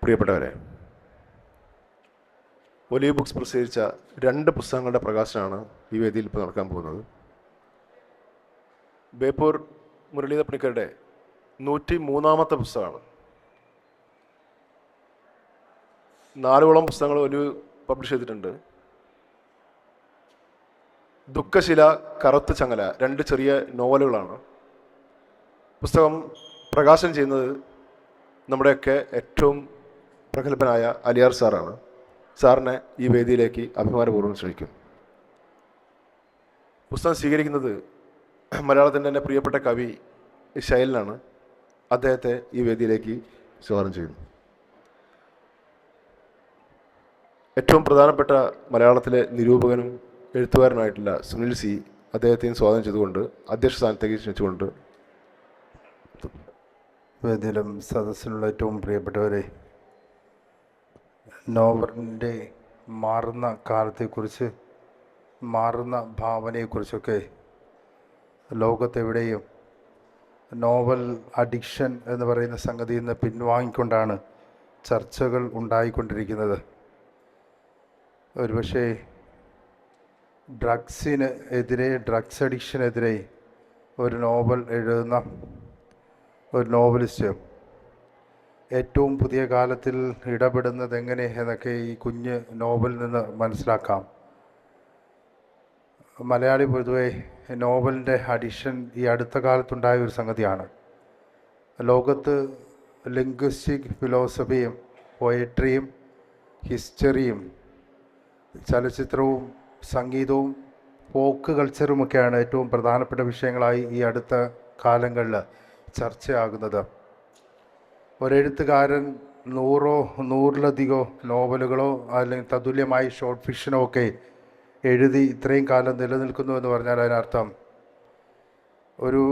പ്രിയപ്പെട്ടവരെ, olive books പ്രസിദ്ധീകരിച്ച 2 പുസ്തകങ്ങളുടെ പ്രകാശനമാണ് ഈ വേദിയിൽ ഇപ്പോൾ നടക്കാൻ പോകുന്നത്. ബേപ്പൂർ മുരളീധര പണിക്കരുടെ 103-ാമത്തെ പുസ്തകമാണ്. 4ഓളം പുസ്തകങ്ങൾ ഒലിവ് പബ്ലിഷ് ചെയ്തിട്ടുണ്ട്. ദുഃഖശില, കറുത്ത ചങ്ങല 2 ചെറിയ നോവലുകളാണ്. പുസ്തകം പ്രകാശനം ചെയ്യുന്നത് നമ്മുടെയൊക്കെ ഏറ്റവും പ്രഗത്ഭനായ അലിയാർ സാറാണ്. സാറിനെ ഈ വേദിയിലേക്ക് അഭിമാനപൂർവ്വം ക്ഷണിക്കുന്നു. പുസ്തകം സ്വീകരിക്കുന്നത് മലയാളത്തിൻ്റെ തന്നെ പ്രിയപ്പെട്ട കവി ശൈലനാണ്. അദ്ദേഹത്തെ ഈ വേദിയിലേക്ക് സ്വാഗതം ചെയ്യുന്നു. ഏറ്റവും പ്രധാനപ്പെട്ട മലയാളത്തിലെ നിരൂപകനും എഴുത്തുകാരനായിട്ടുള്ള സുനിൽ സി അദ്ദേഹത്തെയും സ്വാഗതം ചെയ്തുകൊണ്ട് അധ്യക്ഷ സ്ഥാനത്തേക്ക് ക്ഷണിച്ചുകൊണ്ട് വേദിയിലും സദസ്സിലുള്ള ഏറ്റവും പ്രിയപ്പെട്ടവരെ, നോവലിൻ്റെ മാറുന്ന കാലത്തെക്കുറിച്ച്, മാറുന്ന ഭാവനയെക്കുറിച്ചൊക്കെ ലോകത്തെവിടെയും നോവൽ അഡിക്ഷൻ എന്ന് പറയുന്ന സംഗതിയിൽ നിന്ന് പിൻവാങ്ങിക്കൊണ്ടാണ് ചർച്ചകൾ ഉണ്ടായിക്കൊണ്ടിരിക്കുന്നത്. ഒരുപക്ഷെ ഡ്രഗ്സ് അഡിക്ഷനെതിരെ ഒരു നോവൽ എഴുതുന്ന ഒരു നോവലിസ്റ്റ് ഏറ്റവും പുതിയ കാലത്തിൽ ഇടപെടുന്നത് എങ്ങനെ എന്നൊക്കെ ഈ കുഞ്ഞ് നോവലിൽ നിന്ന് മനസ്സിലാക്കാം. മലയാളി പൊതുവെ നോവലിൻ്റെ അഡിക്ഷൻ ഈ അടുത്ത കാലത്തുണ്ടായ ഒരു സംഗതിയാണ്. ലോകത്ത് ലിംഗ്വിസ്റ്റിക് ഫിലോസഫിയും പോയട്രിയും ഹിസ്റ്ററിയും ചലച്ചിത്രവും സംഗീതവും ഫോക്ക് കൾച്ചറുമൊക്കെയാണ് ഏറ്റവും പ്രധാനപ്പെട്ട വിഷയങ്ങളായി ഈ അടുത്ത കാലങ്ങളിൽ ചർച്ചയാകുന്നത്. ഒരെഴുത്തുകാരൻ 100-ലധികമോ നോവലുകളോ അല്ലെങ്കിൽ തതുല്യമായി ഷോർട്ട് ഫിക്ഷനോ ഒക്കെ എഴുതി ഇത്രയും കാലം നിലനിൽക്കുന്നു എന്ന് പറഞ്ഞാൽ അതിനർത്ഥം ഒരു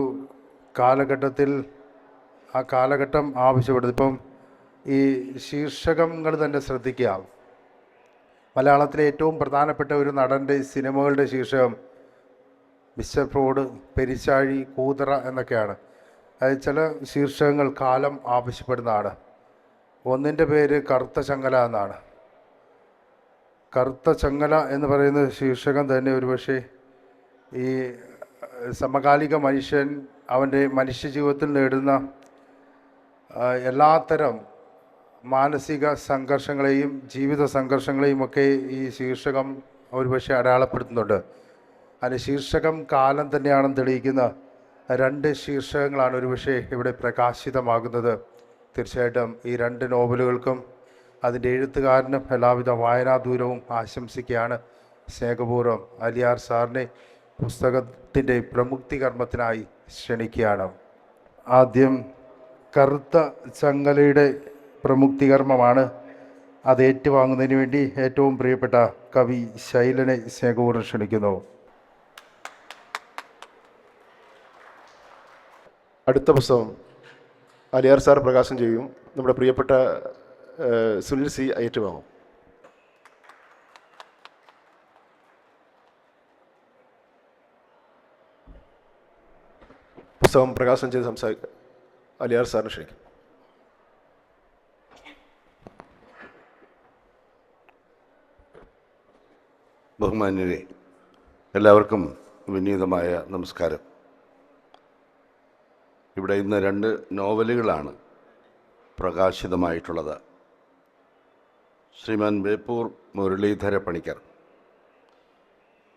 കാലഘട്ടത്തിൽ ആ കാലഘട്ടം ആവശ്യപ്പെടുന്നത്. ഇപ്പം ഈ ശീർഷകങ്ങൾ തന്നെ ശ്രദ്ധിക്കുക. മലയാളത്തിലെ ഏറ്റവും പ്രധാനപ്പെട്ട ഒരു നടൻ്റെ സിനിമകളുടെ ശീർഷകം മിസ്റ്റർ ഫ്രോഡ്, പെരിച്ചാഴി, കൂതറ എന്നൊക്കെയാണ്. അതായത് ചില ശീർഷകങ്ങൾ കാലം ആവശ്യപ്പെടുന്നതാണ്. ഒന്നിൻ്റെ പേര് കറുത്ത ചങ്ങല എന്നാണ്. കറുത്ത ചങ്ങല എന്ന് പറയുന്ന ശീർഷകം തന്നെ ഒരുപക്ഷെ ഈ സമകാലിക മനുഷ്യൻ അവൻ്റെ മനുഷ്യജീവിതത്തിൽ നേടുന്ന എല്ലാത്തരം മാനസിക സംഘർഷങ്ങളെയും ജീവിത സംഘർഷങ്ങളെയും ഒക്കെ ഈ ശീർഷകം ഒരുപക്ഷെ അടയാളപ്പെടുത്തുന്നുണ്ട്. അതിന് ശീർഷകം കാലം തന്നെയാണെന്ന് തെളിയിക്കുന്ന 2 ശീർഷകങ്ങളാണ് ഒരുപക്ഷെ ഇവിടെ പ്രകാശിതമാകുന്നത്. തീർച്ചയായിട്ടും ഈ 2 നോവലുകൾക്കും അതിൻ്റെ എഴുത്തുകാരനും എല്ലാവിധ വായനാദൂരവും ആശംസിക്കുകയാണ്. സ്നേഹപൂർവ്വം അലിയാർ സാറിനെ പുസ്തകത്തിൻ്റെ പ്രമുക്തി കർമ്മത്തിനായി ക്ഷണിക്കുകയാണ്. ആദ്യം കറുത്ത ചങ്ങലയുടെ പ്രമുക്തി കർമ്മമാണ്. അത് ഏറ്റുവാങ്ങുന്നതിന് വേണ്ടി ഏറ്റവും പ്രിയപ്പെട്ട കവി ശൈലനെ സ്നേഹപൂർവ്വം ക്ഷണിക്കുന്നു. അടുത്ത പുസ്തകം അലിയാർ സാർ പ്രകാശനം ചെയ്യും. നമ്മുടെ പ്രിയപ്പെട്ട സുനിൽ സി ഏറ്റുവാങ്ങും. പുസ്തകം പ്രകാശനം ചെയ്ത് സംസാരിക്കുക അലിയാർ സാറിനെ ക്ഷണിക്കും. ബഹുമാന്യരെ, എല്ലാവർക്കും വിനീതമായ നമസ്കാരം. ഇവിടെ ഇന്ന് 2 നോവലുകളാണ് പ്രകാശിതമായിട്ടുള്ളത്. ശ്രീമാൻ ബേപ്പൂർ മുരളീധര പണിക്കർ,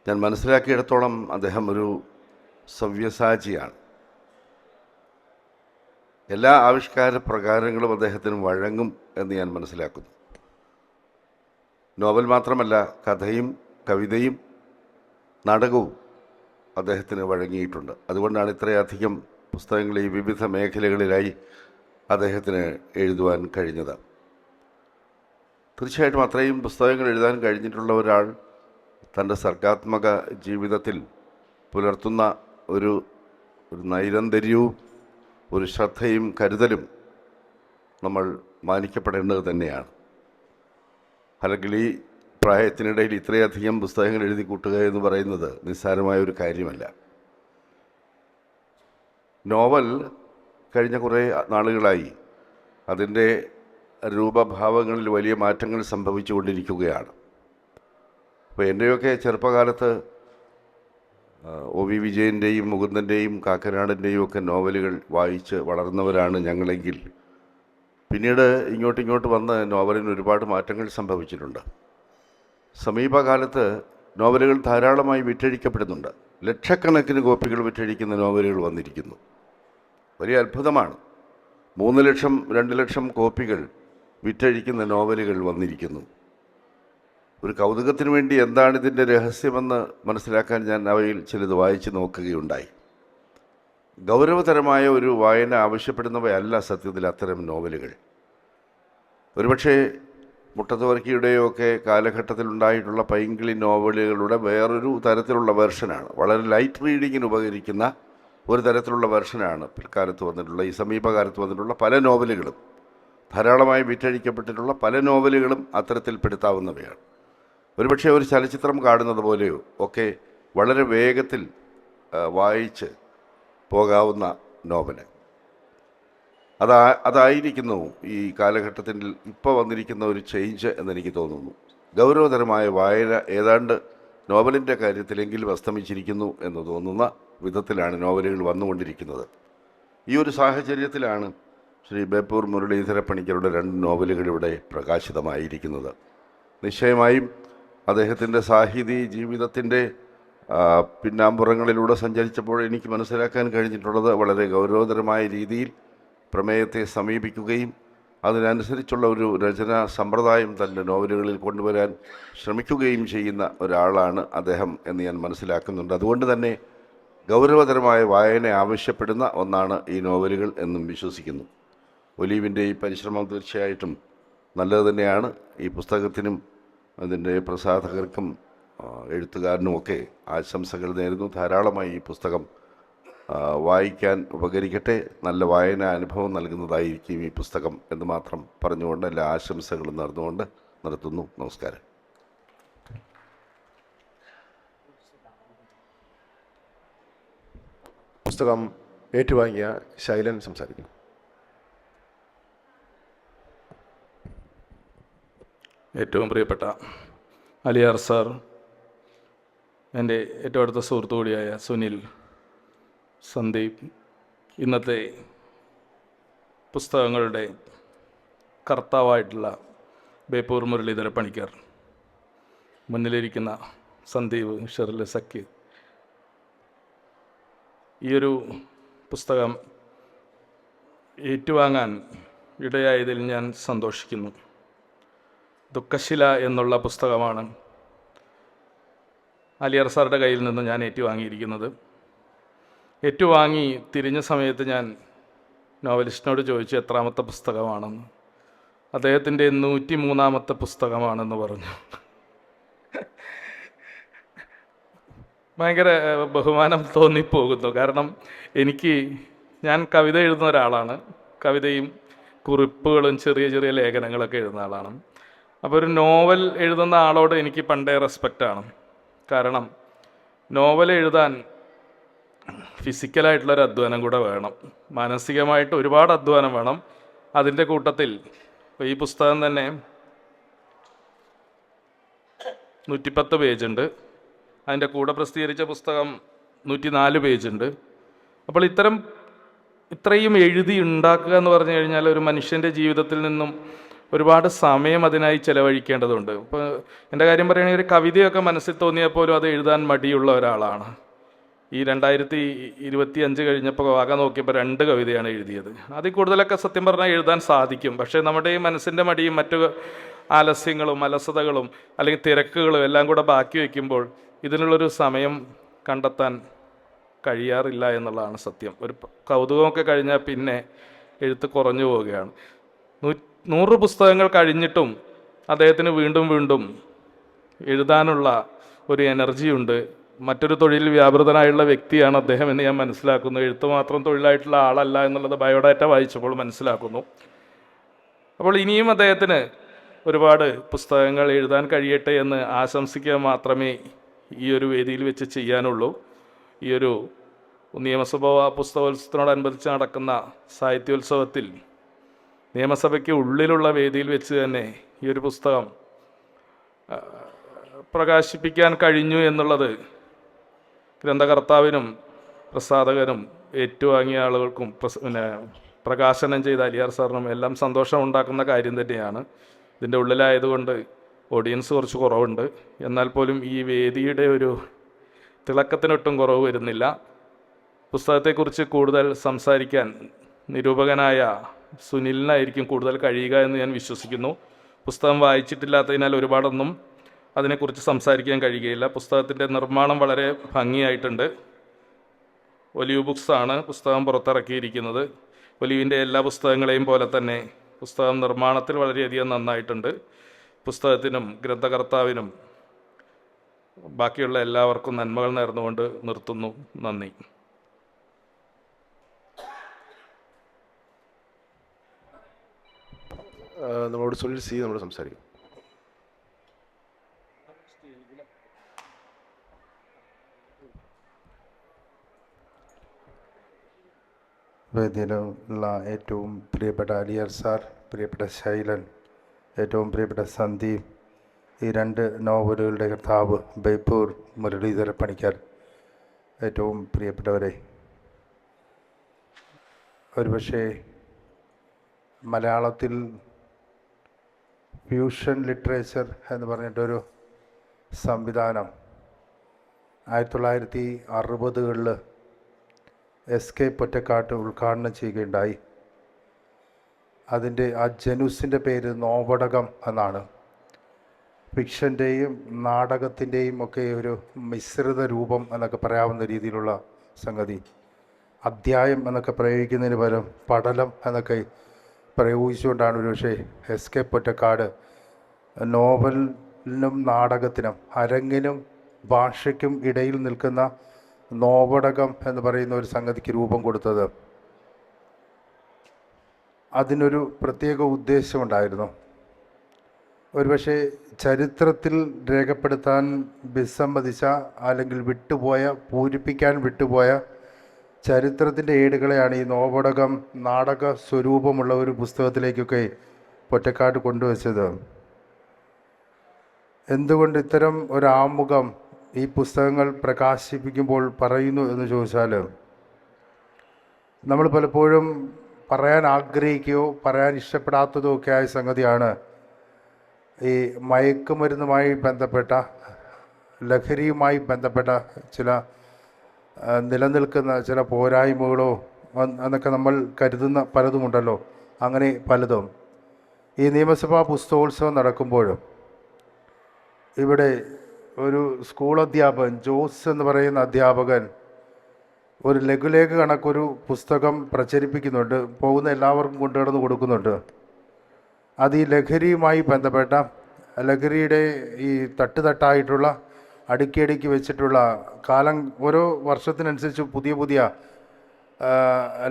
ഞാൻ മനസ്സിലാക്കിയിടത്തോളം അദ്ദേഹം ഒരു സവ്യസാചിയാണ്. എല്ലാ ആവിഷ്കാര പ്രകാരങ്ങളും അദ്ദേഹത്തിന് വഴങ്ങും എന്ന് ഞാൻ മനസ്സിലാക്കുന്നു. നോവൽ മാത്രമല്ല, കഥയും കവിതയും നാടകവും അദ്ദേഹത്തിന് വഴങ്ങിയിട്ടുണ്ട്. അതുകൊണ്ടാണ് ഇത്രയധികം പുസ്തകങ്ങൾ ഈ വിവിധ മേഖലകളിലായി അദ്ദേഹത്തിന് എഴുതുവാൻ കഴിഞ്ഞത്. തീർച്ചയായിട്ടും അത്രയും പുസ്തകങ്ങൾ എഴുതാൻ കഴിഞ്ഞിട്ടുള്ള ഒരാൾ തൻ്റെ സർഗാത്മക ജീവിതത്തിൽ പുലർത്തുന്ന ഒരു നൈരന്തര്യവും ഒരു ശ്രദ്ധയും കരുതലും നമ്മൾ മാനിക്കപ്പെടേണ്ടത് തന്നെയാണ്. അല്ലെങ്കിൽ ഈ പ്രായത്തിനിടയിൽ ഇത്രയധികം പുസ്തകങ്ങൾ എഴുതി കൂട്ടുക എന്ന് പറയുന്നത് നിസ്സാരമായ ഒരു കാര്യമല്ല. നോവൽ കഴിഞ്ഞ കുറേ നാളുകളായി അതിൻ്റെ രൂപഭാവങ്ങളിൽ വലിയ മാറ്റങ്ങൾ സംഭവിച്ചുകൊണ്ടിരിക്കുകയാണ്. അപ്പോൾ എൻ്റെയൊക്കെ ചെറുപ്പകാലത്ത് ഒ വി വിജയൻ്റെയും മുകുന്ദൻ്റെയും കാക്കനാടിൻ്റെയും ഒക്കെ നോവലുകൾ വായിച്ച് വളർന്നവരാണ് ഞങ്ങളെങ്കിൽ പിന്നീട് ഇങ്ങോട്ട് വന്ന് നോവലിന് ഒരുപാട് മാറ്റങ്ങൾ സംഭവിച്ചിട്ടുണ്ട്. സമീപകാലത്ത് നോവലുകൾ ധാരാളമായി വിറ്റഴിക്കപ്പെടുന്നുണ്ട്. ലക്ഷക്കണക്കിന് കോപ്പികൾ വിറ്റഴിക്കുന്ന നോവലുകൾ വന്നിരിക്കുന്നു. വലിയ അത്ഭുതമാണ്. 3 ലക്ഷം 2 ലക്ഷം കോപ്പികൾ വിറ്റഴിക്കുന്ന നോവലുകൾ വന്നിരിക്കുന്നു. ഒരു കൗതുകത്തിന് വേണ്ടി എന്താണ് ഇതിൻ്റെ രഹസ്യമെന്ന് മനസ്സിലാക്കാൻ ഞാൻ അവയിൽ ചിലത് വായിച്ച് നോക്കുകയുണ്ടായി. ഗൗരവതരമായ ഒരു വായന ആവശ്യപ്പെടുന്നവയല്ല സത്യത്തിൽ അത്തരം നോവലുകൾ. ഒരുപക്ഷെ മുട്ടത്ത് വർക്കിയുടെയോ ഒക്കെ കാലഘട്ടത്തിലുണ്ടായിട്ടുള്ള പൈങ്കിളി നോവലുകളുടെ വേറൊരു തരത്തിലുള്ള വെർഷനാണ്. വളരെ ലൈറ്റ് റീഡിങ്ങിന് ഉപകരിക്കുന്ന ഒരു തരത്തിലുള്ള വെർഷനാണ് പിൽക്കാലത്ത് വന്നിട്ടുള്ള ഈ സമീപകാലത്ത് വന്നിട്ടുള്ള പല നോവലുകളും. ധാരാളമായി വിറ്റഴിക്കപ്പെട്ടിട്ടുള്ള പല നോവലുകളും അത്തരത്തിൽപ്പെടുത്താവുന്നവയാണ്. ഒരുപക്ഷെ ഒരു ചലച്ചിത്രം കാണുന്നത് പോലെയോ ഒക്കെ വളരെ വേഗത്തിൽ വായിച്ച് പോകാവുന്ന നോവല്. അതായിരിക്കുന്നു ഈ കാലഘട്ടത്തിൽ ഇപ്പോൾ വന്നിരിക്കുന്ന ഒരു ചേഞ്ച് എന്നെനിക്ക് തോന്നുന്നു. ഗൗരവതരമായ വായന ഏതാണ്ട് നോവലിൻ്റെ കാര്യത്തിലെങ്കിലും അസ്തമിച്ചിരിക്കുന്നു എന്ന് തോന്നുന്ന വിധത്തിലാണ് നോവലുകൾ വന്നുകൊണ്ടിരിക്കുന്നത്. ഈ ഒരു സാഹചര്യത്തിലാണ് ശ്രീ ബേപ്പൂർ മുരളീധര പണിക്കരുടെ 2 നോവലുകൾ ഇവിടെ പ്രകാശിതമായിരിക്കുന്നത്. നിശ്ചയമായും അദ്ദേഹത്തിൻ്റെ സാഹിതി ജീവിതത്തിൻ്റെ പിന്നാമ്പുറങ്ങളിലൂടെ സഞ്ചരിച്ചപ്പോൾ എനിക്ക് മനസ്സിലാക്കാൻ കഴിഞ്ഞിട്ടുള്ളത് വളരെ ഗൗരവതരമായ രീതിയിൽ പ്രമേയത്തെ സമീപിക്കുകയും അതിനനുസരിച്ചുള്ള ഒരു രചനാ സമ്പ്രദായം തൻ്റെ നോവലുകളിൽ കൊണ്ടുവരാൻ ശ്രമിക്കുകയും ചെയ്യുന്ന ഒരാളാണ് അദ്ദേഹം എന്ന് ഞാൻ മനസ്സിലാക്കുന്നുണ്ട്. അതുകൊണ്ട് തന്നെ ഗൗരവതരമായ വായന ആവശ്യപ്പെടുന്ന ഒന്നാണ് ഈ നോവലുകൾ എന്നും വിശ്വസിക്കുന്നു. ഒലീവിൻ്റെ ഈ പരിശ്രമം തീർച്ചയായിട്ടും നല്ലത് തന്നെയാണ്. ഈ പുസ്തകത്തിനും അതിൻ്റെ പ്രസാധകർക്കും എഴുത്തുകാരനുമൊക്കെ ആശംസകൾ നേരുന്നു. ധാരാളമായി ഈ പുസ്തകം വായിക്കാൻ ഉപകരിക്കട്ടെ. നല്ല വായന അനുഭവം നൽകുന്നതായിരിക്കും ഈ പുസ്തകം എന്ന് മാത്രം പറഞ്ഞുകൊണ്ട് എല്ലാ ആശംസകളും നേർന്നുകൊണ്ട് നിർത്തുന്നു. നമസ്കാരം. പുസ്തകം ഏറ്റുവാങ്ങിയ ശൈലൻ സംസാരിക്കും. ഏറ്റവും പ്രിയപ്പെട്ട അലിയാർ സാർ, എൻ്റെ ഏറ്റവും അടുത്ത സുഹൃത്തു കൂടിയായ സുനിൽ, സന്ദീപ്, ഇന്നത്തെ പുസ്തകങ്ങളുടെ കർത്താവായിട്ടുള്ള ബേപ്പൂർ മുരളീധര പണിക്കർ, മുന്നിലിരിക്കുന്ന സന്ദീപ്, ഷെർലി, സഖി, ഈയൊരു പുസ്തകം ഏറ്റുവാങ്ങാൻ ഇടയായതിൽ ഞാൻ സന്തോഷിക്കുന്നു. ദുഃഖശില എന്നുള്ള പുസ്തകമാണ് അലിയാർ സാറുടെ കയ്യിൽ നിന്ന് ഞാൻ ഏറ്റുവാങ്ങിയിരിക്കുന്നത്. ഏറ്റുവാങ്ങി തിരിഞ്ഞ സമയത്ത് ഞാൻ നോവലിസ്റ്റിനോട് ചോദിച്ചു എത്രാമത്തെ പുസ്തകമാണെന്ന്. അദ്ദേഹത്തിൻ്റെ 103-ാമത്തെ പുസ്തകമാണെന്ന് പറഞ്ഞു. ഭയങ്കര ബഹുമാനം തോന്നിപ്പോകുന്നു. കാരണം ഞാൻ കവിത എഴുതുന്ന ഒരാളാണ്. കവിതയും കുറിപ്പുകളും ചെറിയ ചെറിയ ലേഖനങ്ങളൊക്കെ എഴുതുന്ന ആളാണ്. അപ്പോൾ ഒരു നോവൽ എഴുതുന്ന ആളോട് എനിക്ക് പണ്ടേ റെസ്പെക്റ്റാണ്. കാരണം നോവൽ എഴുതാൻ ഫിസിക്കലായിട്ടുള്ളൊരു അധ്വാനം കൂടെ വേണം, മാനസികമായിട്ട് ഒരുപാട് അധ്വാനം വേണം. അതിൻ്റെ കൂട്ടത്തിൽ ഇപ്പോൾ ഈ പുസ്തകം തന്നെ 110 പേജുണ്ട്. അതിൻ്റെ കൂടെ പ്രസിദ്ധീകരിച്ച പുസ്തകം 104 പേജുണ്ട്. അപ്പോൾ ഇത്രയും എഴുതി ഉണ്ടാക്കുക എന്ന് പറഞ്ഞു കഴിഞ്ഞാൽ ഒരു മനുഷ്യൻ്റെ ജീവിതത്തിൽ നിന്നും ഒരുപാട് സമയം അതിനായി ചിലവഴിക്കേണ്ടതുണ്ട്. ഇപ്പോൾ എൻ്റെ കാര്യം പറയുകയാണെങ്കിൽ ഒരു കവിതയൊക്കെ മനസ്സിൽ തോന്നിയപ്പോലും അത് എഴുതാൻ മടിയുള്ള ഒരാളാണ്. ഈ 2025 കഴിഞ്ഞപ്പോൾ ആകെ നോക്കിയപ്പോൾ 2 കവിതയാണ് എഴുതിയത്. അതിൽ കൂടുതലൊക്കെ സത്യം പറഞ്ഞാൽ എഴുതാൻ സാധിക്കും. പക്ഷേ നമ്മുടെ ഈ മനസ്സിൻ്റെ മടിയും മറ്റു ആലസ്യങ്ങളും അലസതകളും അല്ലെങ്കിൽ തിരക്കുകളും എല്ലാം കൂടെ ബാക്കി വയ്ക്കുമ്പോൾ ഇതിനുള്ളൊരു സമയം കണ്ടെത്താൻ കഴിയാറില്ല എന്നുള്ളതാണ് സത്യം. ഒരു കൗതുകമൊക്കെ കഴിഞ്ഞാൽ പിന്നെ എഴുത്ത് കുറഞ്ഞു പോവുകയാണ്. 100 പുസ്തകങ്ങൾ കഴിഞ്ഞിട്ടും അദ്ദേഹത്തിന് വീണ്ടും വീണ്ടും എഴുതാനുള്ള ഒരു എനർജിയുണ്ട്. മറ്റൊരു തൊഴിൽ വ്യാപൃതനായുള്ള വ്യക്തിയാണ് അദ്ദേഹം എന്ന് ഞാൻ മനസ്സിലാക്കുന്നു. എഴുത്ത് മാത്രം തൊഴിലായിട്ടുള്ള ആളല്ല എന്നുള്ളത് ബയോഡാറ്റ വായിച്ചപ്പോൾ മനസ്സിലാക്കുന്നു. അപ്പോൾ ഇനിയും അദ്ദേഹത്തിന് ഒരുപാട് പുസ്തകങ്ങൾ എഴുതാൻ കഴിയട്ടെ എന്ന് ആശംസിക്കുക മാത്രമേ ഈ ഒരു വേദിയിൽ വെച്ച് ചെയ്യാനുള്ളൂ. ഈ ഒരു നിയമസഭാ പുസ്തകോത്സവത്തിനോടനുബന്ധിച്ച് നടക്കുന്ന സാഹിത്യോത്സവത്തിൽ നിയമസഭയ്ക്ക് ഉള്ളിലുള്ള വേദിയിൽ വെച്ച് തന്നെ ഈ ഒരു പുസ്തകം പ്രകാശിപ്പിക്കാൻ കഴിഞ്ഞു എന്നുള്ളത് ഗ്രന്ഥകർത്താവിനും പ്രസാധകനും ഏറ്റുവാങ്ങിയ ആളുകൾക്കും പ്രകാശനം ചെയ്ത അലിയാർ സാറിനും എല്ലാം സന്തോഷമുണ്ടാക്കുന്ന കാര്യം തന്നെയാണ്. ഇതിൻ്റെ ഉള്ളിലായതുകൊണ്ട് ഓഡിയൻസ് കുറച്ച് കുറവുണ്ട്. എന്നാൽ പോലും ഈ വേദിയുടെ ഒരു തിളക്കത്തിനൊട്ടും കുറവ് വരുന്നില്ല. പുസ്തകത്തെക്കുറിച്ച് കൂടുതൽ സംസാരിക്കാൻ നിരൂപകനായ സുനിലിനായിരിക്കും കൂടുതൽ കഴിയുക എന്ന് ഞാൻ വിശ്വസിക്കുന്നു. പുസ്തകം വായിച്ചിട്ടില്ലാത്തതിനാൽ ഒരുപാടൊന്നും അതിനെക്കുറിച്ച് സംസാരിക്കാൻ കഴിയുകയില്ല. പുസ്തകത്തിൻ്റെ നിർമ്മാണം വളരെ ഭംഗിയായിട്ടുണ്ട്. ഒലിവ് ബുക്സാണ് പുസ്തകം പുറത്തിറക്കിയിരിക്കുന്നത്. ഒലിവിൻ്റെ എല്ലാ പുസ്തകങ്ങളെയും പോലെ തന്നെ പുസ്തകം നിർമ്മാണത്തിൽ വളരെയധികം നന്നായിട്ടുണ്ട്. പുസ്തകത്തിനും ഗ്രന്ഥകർത്താവിനും ബാക്കിയുള്ള എല്ലാവർക്കും നന്മകൾ നേർന്നുകൊണ്ട് നിർത്തുന്നു. നന്ദി. നമ്മളോട് സുനിൽ സി നമ്മൾ സംസാരിക്കും. വേദിയിലുള്ള ഏറ്റവും പ്രിയപ്പെട്ട അലിയാർ സാർ, പ്രിയപ്പെട്ട ശൈലൻ, ഏറ്റവും പ്രിയപ്പെട്ട സന്ദീപ്, ഈ 2 നോവലുകളുടെ കർത്താവ് ബേപ്പൂർ മുരളീധര പണിക്കർ, ഏറ്റവും പ്രിയപ്പെട്ടവരെ, ഒരുപക്ഷെ മലയാളത്തിൽ ഫ്യൂഷൻ ലിറ്ററേച്ചർ എന്ന് പറഞ്ഞിട്ടൊരു സംവിധാനം 1960കളിൽ SK പൊറ്റക്കാട്ട് ഉദ്ഘാടനം ചെയ്യുകയുണ്ടായി. അതിൻ്റെ ആ ജനുസിൻ്റെ പേര് നോവടകം എന്നാണ്. ഫിക്ഷൻ്റെയും നാടകത്തിൻ്റെയും ഒക്കെ ഒരു മിശ്രിത രൂപം എന്നൊക്കെ പറയാവുന്ന രീതിയിലുള്ള സംഗതി. അധ്യായം എന്നൊക്കെ പ്രയോഗിക്കുന്നതിന് പകരം പടലം എന്നൊക്കെ പ്രയോഗിച്ചുകൊണ്ടാണ് ഒരുപക്ഷെ SK പൊറ്റക്കാട് നോവലിനും നാടകത്തിനും അരങ്ങിനും ഭാഷയ്ക്കും ഇടയിൽ നിൽക്കുന്ന നോവടകം എന്ന് പറയുന്ന ഒരു സംഗതിക്ക് രൂപം കൊടുത്തത്. അതിനൊരു പ്രത്യേക ഉദ്ദേശമുണ്ടായിരുന്നു. ഒരുപക്ഷെ ചരിത്രത്തിൽ രേഖപ്പെടുത്താൻ വിസമ്മതിച്ച അല്ലെങ്കിൽ പൂരിപ്പിക്കാൻ വിട്ടുപോയ ചരിത്രത്തിൻ്റെ ഏടുകളെയാണ് ഈ നോവടകം നാടക സ്വരൂപമുള്ള ഒരു പുസ്തകത്തിലേക്കൊക്കെ പൊറ്റക്കാട് കൊണ്ടുവച്ചത്. എന്തുകൊണ്ട് ഇത്തരം ഒരു ആമുഖം ഈ പുസ്തകങ്ങൾ പ്രകാശിപ്പിക്കുമ്പോൾ പറയുന്നു എന്ന് ചോദിച്ചാൽ, നമ്മൾ പലപ്പോഴും പറയാൻ ആഗ്രഹിക്കുകയോ പറയാൻ ഇഷ്ടപ്പെടാത്തതോ ഒക്കെ ആയ സംഗതിയാണ് ഈ മയക്കുമരുന്നുമായി ബന്ധപ്പെട്ട, ലഹരിയുമായി ബന്ധപ്പെട്ട ചില നിലനിൽക്കുന്ന ചില പോരായ്മകളോ എന്നൊക്കെ നമ്മൾ കരുതുന്ന പലതുമുണ്ടല്ലോ. അങ്ങനെ പലതും ഈ നിയമസഭാ പുസ്തകോത്സവം നടക്കുമ്പോഴും ഇവിടെ ഒരു സ്കൂൾ അധ്യാപകൻ, ജോസ് എന്ന് പറയുന്ന അധ്യാപകൻ, ഒരു ലഘുലേഖ കണക്കൊരു പുസ്തകം പ്രചരിപ്പിക്കുന്നുണ്ട്, പോകുന്ന എല്ലാവർക്കും കൊണ്ടുനടന്ന് കൊടുക്കുന്നുണ്ട്. അത് ഈ ലഹരിയുമായി ബന്ധപ്പെട്ട, ലഹരിയുടെ ഈ തട്ടുതട്ടായിട്ടുള്ള അടുക്കി വെച്ചിട്ടുള്ള കാലം, ഓരോ വർഷത്തിനനുസരിച്ച് പുതിയ പുതിയ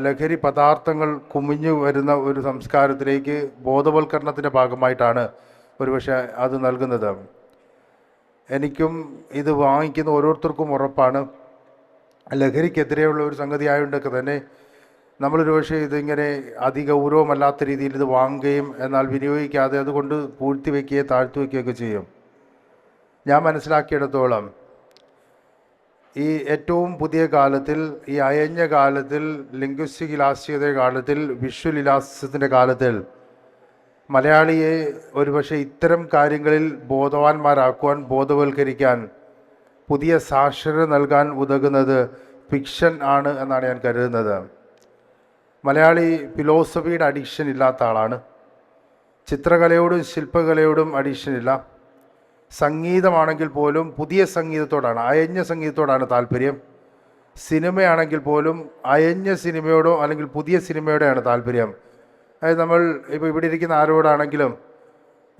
ലഹരി പദാർത്ഥങ്ങൾ കുമിഞ്ഞു വരുന്ന ഒരു സംസ്കാരത്തിലേക്ക് ബോധവൽക്കരണത്തിൻ്റെ ഭാഗമായിട്ടാണ് ഒരുപക്ഷെ അത് നൽകുന്നത്. എനിക്കും ഇത് വാങ്ങിക്കുന്ന ഓരോരുത്തർക്കും ഉറപ്പാണ്, ലഹരിക്കെതിരെയുള്ള ഒരു സംഗതി ആയതുകൊണ്ടൊക്കെ തന്നെ നമ്മളൊരു പക്ഷേ ഇതിങ്ങനെ അതിഗൗരവമല്ലാത്ത രീതിയിൽ ഇത് വാങ്ങുകയും എന്നാൽ വിനിയോഗിക്കാതെ അതുകൊണ്ട് പൂഴ്ത്തിവെക്കുകയോ താഴ്ത്തിവെക്കുകയൊക്കെ ചെയ്യും. ഞാൻ മനസ്സിലാക്കിയിടത്തോളം ഈ ഏറ്റവും പുതിയ കാലത്തിൽ, ഈ അയഞ്ഞ കാലത്തിൽ, ലിംഗ്വിസ്റ്റിക് ഇലാസ്റ്റികതയുടെ കാലത്തിൽ, വിഷ്വൽ ഇലാസ്റ്റിസത്തിൻ്റെ കാലത്തിൽ മലയാളിയെ ഒരുപക്ഷെ ഇത്തരം കാര്യങ്ങളിൽ ബോധവാന്മാരാക്കുവാൻ, ബോധവൽക്കരിക്കാൻ, പുതിയ സാക്ഷരത നൽകാൻ ഉതകുന്നത് ഫിക്ഷൻ ആണ് എന്നാണ് ഞാൻ കരുതുന്നത്. മലയാളി ഫിലോസഫിയുടെ അഡിക്ഷൻ ഇല്ലാത്ത ആളാണ്. ചിത്രകലയോടും ശില്പകലയോടും അഡിക്ഷൻ ഇല്ല. സംഗീതമാണെങ്കിൽ പോലും പുതിയ സംഗീതത്തോടാണ്, അയഞ്ഞ സംഗീതത്തോടാണ് താല്പര്യം. സിനിമയാണെങ്കിൽ പോലും അയഞ്ഞ സിനിമയോടോ അല്ലെങ്കിൽ പുതിയ സിനിമയോടെയാണ് താല്പര്യം. അതായത് നമ്മൾ ഇപ്പോൾ ഇവിടെ ഇരിക്കുന്ന ആരോടാണെങ്കിലും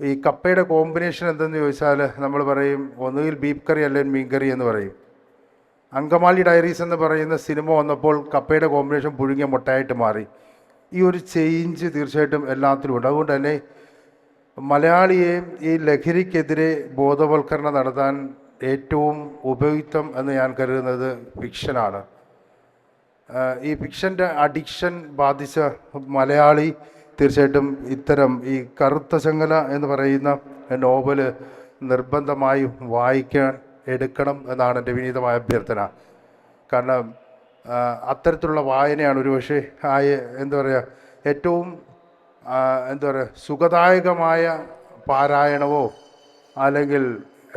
ഈ കപ്പയുടെ കോമ്പിനേഷൻ എന്തെന്ന് ചോദിച്ചാൽ നമ്മൾ പറയും ഒന്നുകിൽ ബീഫ് കറി അല്ലെങ്കിൽ മീൻ കറി എന്ന് പറയും. അങ്കമാലി ഡയറീസ് എന്ന് പറയുന്ന സിനിമ വന്നപ്പോൾ കപ്പയുടെ കോമ്പിനേഷൻ പുഴുങ്ങിയ മുട്ടയായിട്ട് മാറി. ഈ ഒരു ചേഞ്ച് തീർച്ചയായിട്ടും എല്ലാത്തിലും ഉണ്ട്. അതുകൊണ്ട് തന്നെ മലയാളിയെ ഈ ലഹരിക്കെതിരെ ബോധവൽക്കരണം നടത്താൻ ഏറ്റവും ഉപയുക്തം എന്ന് ഞാൻ കരുതുന്നത് ഫിക്ഷനാണ്. ഈ ഫിക്ഷൻ്റെ അഡിക്ഷൻ ബാധിച്ച മലയാളി തീർച്ചയായിട്ടും ഇത്തരം ഈ കറുത്ത ചങ്ങല എന്ന് പറയുന്ന നോവല് നിർബന്ധമായും വായിക്കാൻ എടുക്കണം എന്നാണ് എൻ്റെ വിനീതമായ അഭ്യർത്ഥന. കാരണം അത്തരത്തിലുള്ള വായനയാണ് ഒരുപക്ഷെ എന്താ പറയുക ഏറ്റവും എന്താ പറയുക സുഖദായകമായ പാരായണമോ അല്ലെങ്കിൽ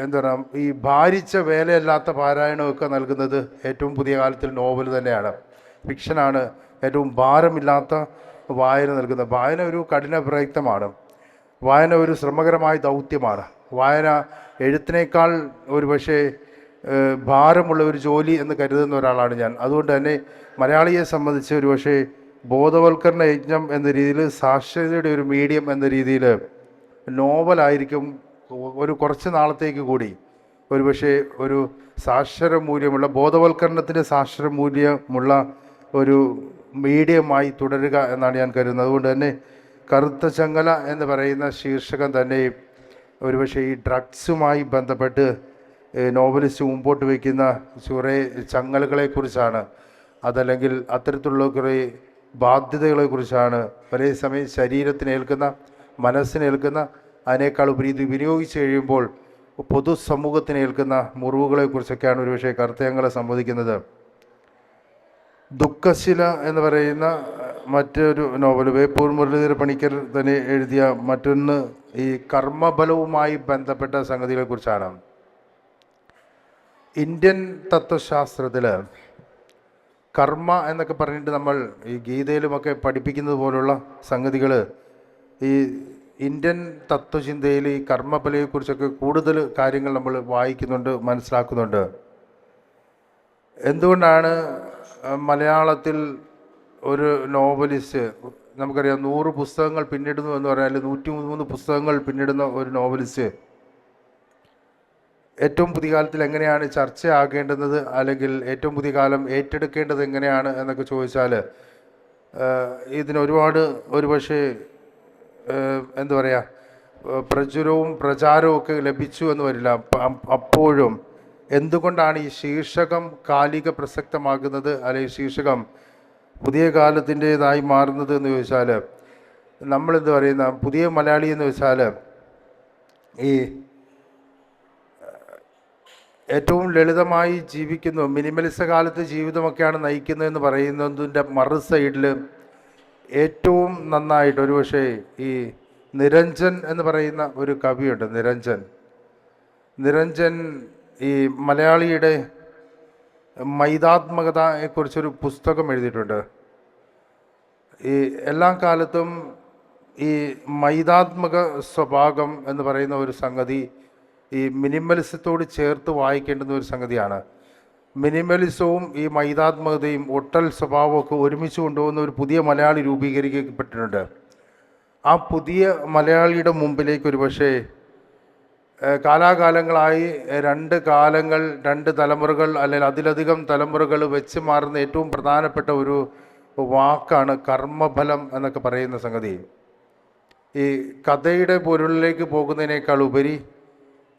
എന്താ പറയുക ഈ ഭാരിച്ച വേലയല്ലാത്ത പാരായണമൊക്കെ നൽകുന്നത് ഏറ്റവും പുതിയ കാലത്തിൽ നോവൽ തന്നെയാണ്. ഫിക്ഷനാണ് ഏറ്റവും ഭാരമില്ലാത്ത വായന നൽകുന്നത്. വായന ഒരു കഠിന പ്രയത്നമാണ്. വായന ഒരു ശ്രമകരമായ ദൗത്യമാണ്. വായന എഴുത്തിനേക്കാൾ ഒരു പക്ഷേ ഭാരമുള്ള ഒരു ജോലി എന്ന് കരുതുന്ന ഒരാളാണ് ഞാൻ. അതുകൊണ്ട് തന്നെ മലയാളിയെ സംബന്ധിച്ച് ഒരു പക്ഷേ ബോധവൽക്കരണ യജ്ഞം എന്ന രീതിയിൽ, സാക്ഷരതയുടെ ഒരു മീഡിയം എന്ന രീതിയിൽ നോവലായിരിക്കും ഒരു കുറച്ച് നാളത്തേക്ക് കൂടി ഒരു പക്ഷേ ഒരു സാക്ഷര മൂല്യമുള്ള ബോധവൽക്കരണത്തിൻ്റെ സാക്ഷര മൂല്യമുള്ള ഒരു മീഡിയമായി തുടരുക എന്നാണ് ഞാൻ കരുതുന്നത്. അതുകൊണ്ട് തന്നെ കറുത്ത ചങ്ങല എന്ന് പറയുന്ന ശീർഷകം തന്നെ ഒരുപക്ഷെ ഈ ഡ്രഗ്സുമായി ബന്ധപ്പെട്ട് നോവലിസ്റ്റ് മുമ്പോട്ട് വയ്ക്കുന്ന കുറേ ചങ്ങലകളെക്കുറിച്ചാണ്, അതല്ലെങ്കിൽ അത്തരത്തിലുള്ള കുറേ ബാധ്യതകളെക്കുറിച്ചാണ്. ഒരേ സമയം ശരീരത്തിനേൽക്കുന്ന, മനസ്സിനേൽക്കുന്ന, അതിനേക്കാൾ ഉപരി ഇത് വിനിയോഗിച്ച് കഴിയുമ്പോൾ പൊതുസമൂഹത്തിനേൽക്കുന്ന മുറിവുകളെക്കുറിച്ചൊക്കെയാണ് ഒരുപക്ഷെ കറുത്ത ചങ്ങല സംവദിക്കുന്നത്. ദുഃഖശില എന്ന് പറയുന്ന മറ്റൊരു നോവൽ, ബേപ്പൂർ മുരളീധര പണിക്കർ തന്നെ എഴുതിയ മറ്റൊന്ന് ഈ കർമ്മബലവുമായി ബന്ധപ്പെട്ട സംഗതികളെക്കുറിച്ചാണ്. ഇന്ത്യൻ തത്വശാസ്ത്രത്തിൽ കർമ്മ എന്നൊക്കെ പറഞ്ഞിട്ട് നമ്മൾ ഈ ഗീതയിലുമൊക്കെ പഠിപ്പിക്കുന്നത് പോലുള്ള സംഗതികൾ ഈ ഇന്ത്യൻ തത്വചിന്തയിൽ ഈ കർമ്മബലയെക്കുറിച്ചൊക്കെ കൂടുതൽ കാര്യങ്ങൾ നമ്മൾ വായിക്കുന്നുണ്ട്, മനസ്സിലാക്കുന്നുണ്ട്. എന്തുകൊണ്ടാണ് മലയാളത്തിൽ ഒരു നോവലിസ്റ്റ്, നമുക്കറിയാം 100 പുസ്തകങ്ങൾ പിന്നിടുന്നു എന്ന് പറഞ്ഞാൽ 103 പുസ്തകങ്ങൾ പിന്നിടുന്ന ഒരു നോവലിസ്റ്റ് ഏറ്റവും പുതിയ കാലത്തിൽ എങ്ങനെയാണ് ചർച്ചയാകേണ്ടുന്നത്, അല്ലെങ്കിൽ ഏറ്റവും പുതിയ കാലം ഏറ്റെടുക്കേണ്ടത് എങ്ങനെയാണ് എന്നൊക്കെ ചോദിച്ചാൽ ഇതിനൊരുപാട് ഒരുപക്ഷെ എന്താ പറയുക പ്രചുരവും പ്രചാരവും ഒക്കെ ലഭിച്ചു എന്ന് വരില്ല. അപ്പോഴും എന്തുകൊണ്ടാണ് ഈ ശീർഷകം കാലിക പ്രസക്തമാകുന്നത്, അല്ലെങ്കിൽ ശീർഷകം പുതിയ കാലത്തിൻ്റേതായി മാറുന്നത് എന്ന് ചോദിച്ചാൽ, നമ്മളെന്ത് പറയുന്ന പുതിയ മലയാളി എന്ന് വെച്ചാൽ ഈ ഏറ്റവും ലളിതമായി ജീവിക്കുന്നു, മിനിമലിസ കാലത്ത് ജീവിതമൊക്കെയാണ് നയിക്കുന്നതെന്ന് പറയുന്നതിൻ്റെ മറു സൈഡിൽ ഏറ്റവും നന്നായിട്ട് ഒരുപക്ഷെ ഈ നിരഞ്ജൻ എന്ന് പറയുന്ന ഒരു കവിയുണ്ട്. നിരഞ്ജൻ ഈ മലയാളിയുടെ മൈതാത്മകതയെക്കുറിച്ചൊരു പുസ്തകം എഴുതിയിട്ടുണ്ട്. ഈ എല്ലാ കാലത്തും ഈ മൈതാത്മക സ്വഭാവം എന്ന് പറയുന്ന ഒരു സംഗതി ഈ മിനിമലിസത്തോട് ചേർത്ത് വായിക്കേണ്ടുന്ന ഒരു സംഗതിയാണ്. മിനിമലിസവും ഈ മൈതാത്മകതയും ഒട്ടൽ സ്വഭാവമൊക്കെ ഒരുമിച്ച് കൊണ്ടുപോകുന്ന ഒരു പുതിയ മലയാളി രൂപീകരിക്കപ്പെട്ടിട്ടുണ്ട്. ആ പുതിയ മലയാളിയുടെ മുമ്പിലേക്ക് ഒരു പക്ഷേ കാലാകാലങ്ങളായി 2 കാലങ്ങൾ, 2 തലമുറകൾ അല്ലെങ്കിൽ അതിലധികം തലമുറകൾ വെച്ച് മാറുന്ന ഏറ്റവും പ്രധാനപ്പെട്ട ഒരു വാക്കാണ് കർമ്മഫലം എന്നൊക്കെ പറയുന്ന സംഗതി. ഈ കഥയുടെ പൊരുളിലേക്ക് പോകുന്നതിനേക്കാൾ ഉപരി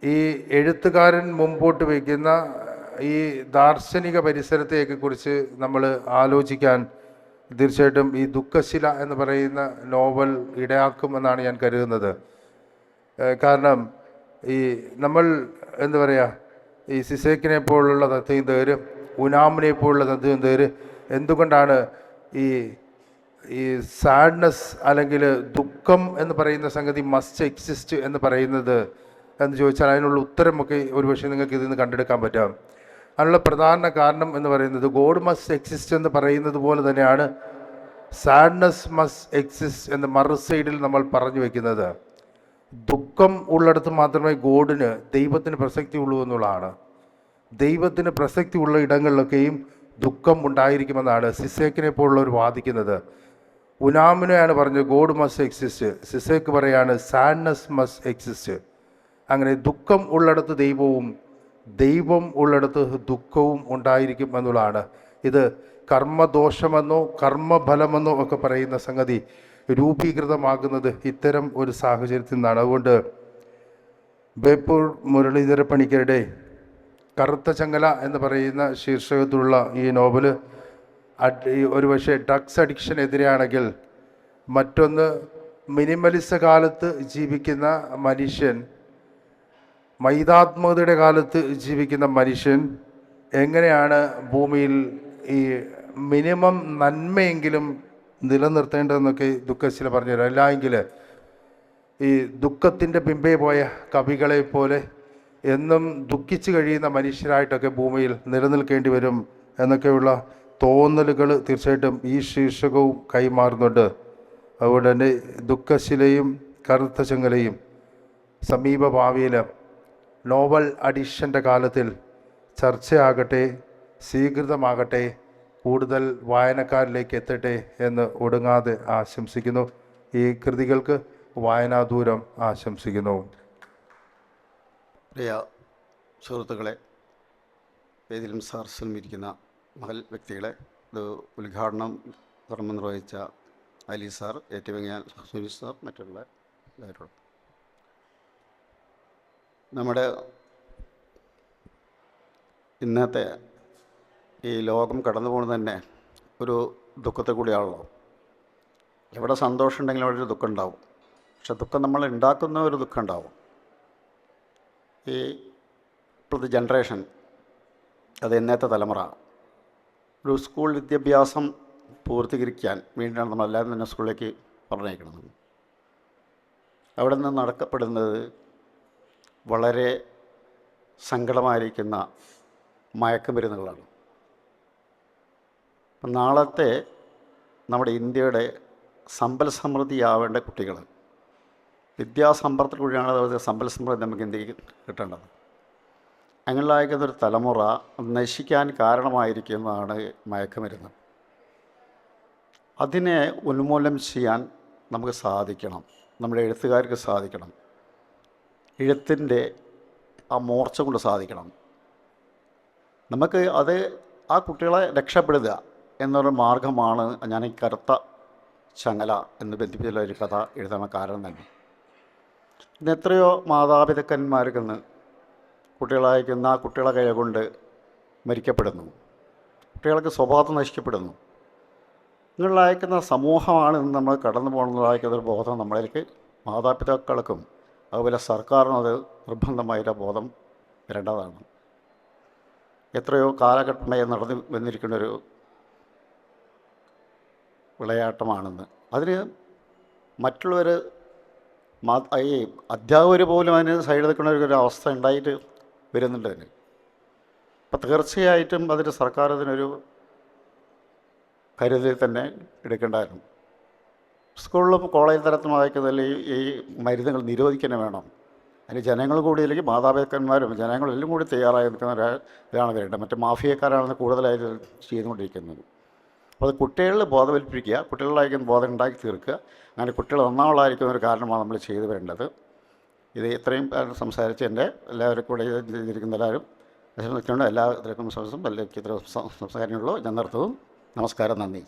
ഈ എഴുത്തുകാരൻ മുമ്പോട്ട് വയ്ക്കുന്ന ഈ ദാർശനിക പരിസരത്തെയൊക്കെ കുറിച്ച് നമ്മൾ ആലോചിക്കാൻ തീർച്ചയായിട്ടും ഈ ദുഃഖശില എന്ന് പറയുന്ന നോവൽ ഇടയാക്കുമെന്നാണ് ഞാൻ കരുതുന്നത്. കാരണം ഈ നമ്മൾ എന്താ പറയുക ഈ സിസേക്കിനെ പോലുള്ള തത്വചിന്തകർ, ഉനാമിനെ പോലുള്ള തത്വചിന്തകർ എന്തുകൊണ്ടാണ് ഈ സാഡ്നെസ് അല്ലെങ്കിൽ ദുഃഖം എന്ന് പറയുന്ന സംഗതി മസ്റ്റ് എക്സിസ്റ്റ് എന്ന് പറയുന്നത് എന്ന് ചോദിച്ചാൽ അതിനുള്ള ഉത്തരമൊക്കെ ഒരുപക്ഷെ നിങ്ങൾക്ക് ഇതിൽ നിന്ന് കണ്ടെടുക്കാൻ പറ്റാം. അതിനുള്ള പ്രധാന കാരണം എന്ന് പറയുന്നത് ഗോഡ് മസ്റ്റ് എക്സിസ്റ്റ് എന്ന് പറയുന്നത് പോലെ തന്നെയാണ് സാഡ്നെസ് മസ്റ്റ് എക്സിസ്റ്റ് എന്ന് മറു സൈഡിൽ നമ്മൾ പറഞ്ഞു വയ്ക്കുന്നത്. ദുഃഖം ഉള്ളിടത്ത് മാത്രമേ ഗോഡിന്, ദൈവത്തിന് പ്രസക്തി ഉള്ളൂ എന്നുള്ളതാണ്. ദൈവത്തിന് പ്രസക്തി ഉള്ള ഇടങ്ങളിലൊക്കെയും ദുഃഖം ഉണ്ടായിരിക്കുമെന്നാണ് സിസേക്കിനെ പോലുള്ളവർ വാദിക്കുന്നത്. ഉനാമിനെയാണ് പറഞ്ഞത് ഗോഡ് മസ്റ്റ് എക്സിസ്റ്റ്, സിസേക്ക് പറയാണ് സാഡ്നെസ് മസ്റ്റ് എക്സിസ്റ്റ്. അങ്ങനെ ദുഃഖം ഉള്ളിടത്ത് ദൈവവും, ദൈവം ഉള്ളിടത്ത് ദുഃഖവും ഉണ്ടായിരിക്കും എന്നുള്ളതാണ്. ഇത് കർമ്മദോഷമെന്നോ കർമ്മഫലമെന്നോ ഒക്കെ പറയുന്ന സംഗതി രൂപീകൃതമാകുന്നത് ഇത്തരം ഒരു സാഹചര്യത്തിൽ നിന്നാണ്. അതുകൊണ്ട് ബേപ്പൂർ മുരളീധര പണിക്കരുടെ കറുത്ത ചങ്ങല എന്ന് പറയുന്ന ശീർഷകത്തിലുള്ള ഈ നോവല് ഒരുപക്ഷെ ഡ്രഗ്സ് അഡിക്ഷനെതിരെയാണെങ്കിൽ മറ്റൊന്ന് മിനിമലിസ കാലത്ത് ജീവിക്കുന്ന മനുഷ്യൻ, മൈതാത്മകതയുടെ കാലത്ത് ജീവിക്കുന്ന മനുഷ്യൻ എങ്ങനെയാണ് ഭൂമിയിൽ ഈ മിനിമം നന്മയെങ്കിലും നിലനിർത്തേണ്ടതെന്നൊക്കെ ദുഃഖശീല പറഞ്ഞുതരാം. അല്ലായെങ്കിൽ ഈ ദുഃഖത്തിൻ്റെ പിമ്പേ പോയ കവികളെ പോലെ എന്നും ദുഃഖിച്ച് കഴിയുന്ന മനുഷ്യരായിട്ടൊക്കെ ഭൂമിയിൽ നിലനിൽക്കേണ്ടി വരും എന്നൊക്കെയുള്ള തോന്നലുകൾ തീർച്ചയായിട്ടും ഈ ശീർഷകവും കൈമാറുന്നുണ്ട്. അതുകൊണ്ട് തന്നെ ദുഃഖശിലയും കറുത്ത ചെങ്ങലയും സമീപ ഭാവിയിൽ നോവൽ അഡിഷൻ്റെ കാലത്തിൽ ചർച്ചയാകട്ടെ, സ്വീകൃതമാകട്ടെ, കൂടുതൽ വായനക്കാരിലേക്ക് എത്തട്ടെ എന്ന് ഒടുങ്ങാതെ ആശംസിക്കുന്നു. ഈ കൃതികൾക്ക് വായനാദൂരം ആശംസിക്കുന്നു. പ്രിയ സുഹൃത്തുക്കളെ, വേദിയിലും സദസ്സിലും ഇരിക്കുന്ന മഹൽ വ്യക്തികളെ, ഇത് ഉദ്ഘാടനം കർമ്മം നിർവഹിച്ച അലി സാർ, ഏറ്റുവങ്ങിയ സുനിൽ സാർ, മറ്റുള്ള എല്ലാവരോടും നമ്മുടെ ഇന്നത്തെ ഈ ലോകം കടന്നു പോകുന്നത് തന്നെ ഒരു ദുഃഖത്തെ കൂടിയാണല്ലോ. എവിടെ സന്തോഷം ഉണ്ടെങ്കിലും അവിടെ ഒരു ദുഃഖം ഉണ്ടാവും. പക്ഷെ ദുഃഖം നമ്മൾ ഉണ്ടാക്കുന്ന ഒരു ദുഃഖം ഉണ്ടാവും. ഈ ഇപ്പോഴത്തെ ജനറേഷൻ, അത് ഇന്നത്തെ തലമുറ, ഒരു സ്കൂൾ വിദ്യാഭ്യാസം പൂർത്തീകരിക്കാൻ വേണ്ടിയാണ് നമ്മളെല്ലാവരും തന്നെ സ്കൂളിലേക്ക് പറഞ്ഞയക്കുന്നത്. അവിടെ നിന്ന് നടക്കപ്പെടുന്നത് വളരെ സങ്കടമായിരിക്കുന്ന മയക്കുമരുന്നുകളാണ്. അപ്പം നാളത്തെ നമ്മുടെ ഇന്ത്യയുടെ സമ്പൽ സമൃദ്ധിയാവേണ്ട കുട്ടികൾ, വിദ്യാസമ്പർക്കത്തിലൂടെയാണ് അതായത് സമ്പൽ സമൃദ്ധി നമുക്ക് ഇന്ത്യക്ക് കിട്ടേണ്ടത്. അങ്ങനെയായിരിക്കുന്നൊരു തലമുറ നശിക്കാൻ കാരണമായിരിക്കുന്നതാണ് മയക്കുമരുന്ന്. അതിനെ ഉന്മൂലനം ചെയ്യാൻ നമുക്ക് സാധിക്കണം, നമ്മുടെ എഴുത്തുകാർക്ക് സാധിക്കണം, എഴുത്തിൻ്റെ ആ മോർച്ച കൊണ്ട് സാധിക്കണം. നമുക്ക് അത് ആ കുട്ടികളെ രക്ഷപ്പെടുക എന്നൊരു മാർഗമാണ് ഞാൻ ഈ കറുത്ത ചങ്ങല എന്ന് ബന്ധിപ്പിച്ചുള്ള ഒരു കഥ എഴുതാൻ കാരണം തന്നെ. ഇന്ന് എത്രയോ മാതാപിതാക്കന്മാർക്ക് ഇന്ന് കുട്ടികളയക്കുന്ന കുട്ടികളെ കൈ കൊണ്ട് മരിക്കപ്പെടുന്നു, കുട്ടികൾക്ക് സ്വഭാവം നശിക്കപ്പെടുന്നു. ഇങ്ങനെയുള്ള അയക്കുന്ന സമൂഹമാണ് ഇന്ന് നമ്മൾ കടന്നു പോകുന്നതായിരിക്കുന്ന ഒരു ബോധം നമ്മളിലേക്ക് മാതാപിതാക്കൾക്കും അതുപോലെ സർക്കാരിനും അത് നിർബന്ധമായൊരു ബോധം വരേണ്ടതാണ്. എത്രയോ കാലഘട്ടമായി നടന്നു വന്നിരിക്കുന്നൊരു വിളയാട്ടമാണെന്ന്. അതിന് മറ്റുള്ളവർ ഈ അധ്യാപകർ പോലും അതിന് സൈഡ് നിൽക്കുന്ന ഒരു അവസ്ഥ ഉണ്ടായിട്ട് വരുന്നുണ്ട് അതിന്. അപ്പം തീർച്ചയായിട്ടും അതിന് സർക്കാർ അതിനൊരു കരുതൽ തന്നെ എടുക്കേണ്ടായിരുന്നു. സ്കൂളിലും കോളേജ് തലത്തിൽ വായിക്കുന്നതിൽ ഈ മരുന്നുകൾ നിരോധിക്കാൻ വേണം. അതിന് ജനങ്ങൾ കൂടി, അല്ലെങ്കിൽ മാതാപിതാക്കന്മാരും ജനങ്ങളെല്ലാം കൂടി തയ്യാറായി നിൽക്കുന്ന ഇതാണ് വരേണ്ടത്. മറ്റ് മാഫിയക്കാരാണ് കൂടുതലായിട്ട് ചെയ്തുകൊണ്ടിരിക്കുന്നത്. അപ്പോൾ അത് കുട്ടികളിൽ ബോധവൽപ്പിക്കുക, കുട്ടികളിലായിരിക്കും ബോധം ഉണ്ടാക്കി തീർക്കുക. അങ്ങനെ കുട്ടികൾ നന്നാവുള്ളതായിരിക്കുന്ന ഒരു കാരണമാണ് നമ്മൾ ചെയ്തു വരേണ്ടത്. ഇത് ഇത്രയും സംസാരിച്ച് എൻ്റെ എല്ലാവരും കൂടെ ചെയ്തിരിക്കുന്ന എല്ലാവരും എല്ലാവർക്കും എല്ലാവർക്കും സംസാരിക്കുള്ളൂ. ഞാൻ നിർത്തുന്നു. നമസ്കാരം, നന്ദി.